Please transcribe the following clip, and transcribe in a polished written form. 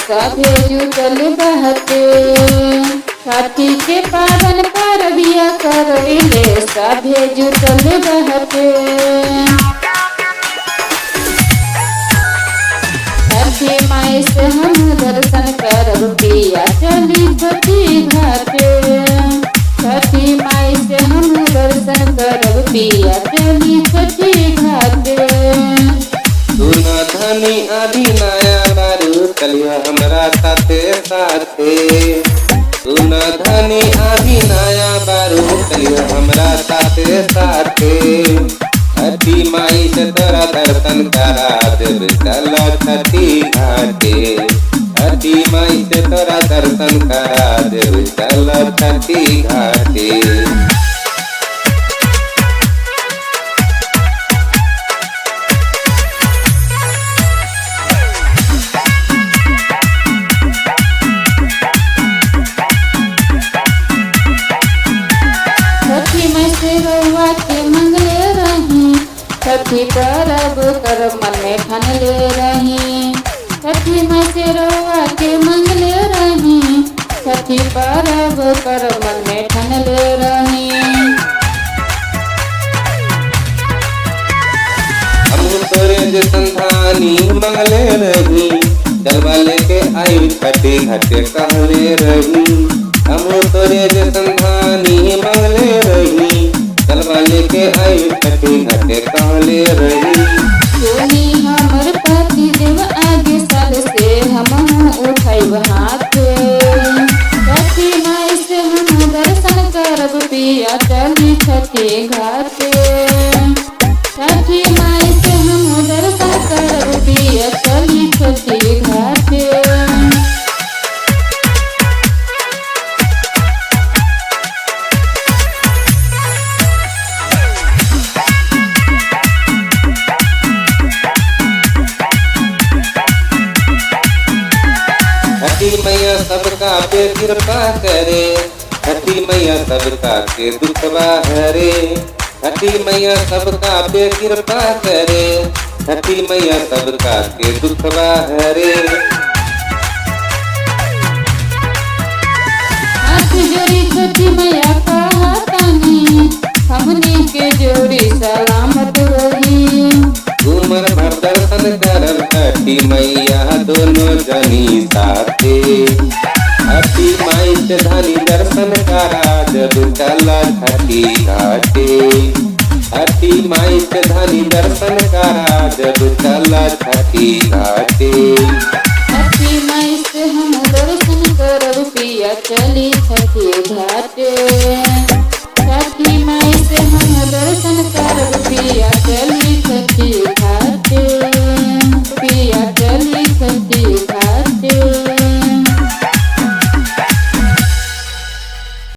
सभे जुटल बहते, छठी के पावन परबिया करैले सभे जुटल बहते। छठी माई से हम दर्शन करब पिया चली छठी घाटे, छठी माई से हम दर्शन करब पिया चली छठी घाटे। सुना धनी आदि नया बारू चलिया हमरा साथे साथे, सुना धनी आदि नया बारू चलिया हमरा साथे साथे। छठी माई से तोरा दर्शन करा देव चल छठी घाटे, छठी माई से तोरा दर्शन करा देव चल छठी घाटे। छठी माई से रउआ के मंगले रही, छठी परब करब मन में ठानले रही। छठी माई से रउआ के मंगले रही, छठी परब करब मन में ठानले रही। हम तोरे जे संधानी मंगले रही, जलवा लेके आई छठी घाटे कहले रही। हम तोरे जे संधानी मंगले रही, जलवा लेके आई छठी घाटे कहले रही। सोनी हमर पति देव आगे साल से हम उठाइब हाथे, छठी माई से हम दर्शन करब पिया चली छठी घाटे, छठी माई से हम दर्शन करब पिया चली छठी घाटे। छठी मैया सबका पे कृपा करे, छठी मैया सबका के दुखवा हरे। छठी मैया सबका पे कृपा करे, छठी मैया सबका के दुखवा हरे। हाथ जोड़ी छठी मैया कहतानी, हमनी के जोड़ी सलामत रही। उमर भर दर्शन करब छठी मैया दोनों जनी साथे, छठी माई से धनी दर्शन करा जब चला छठी घाटे, छठी माई से धनी दर्शन करा जब चला छठी घाटे।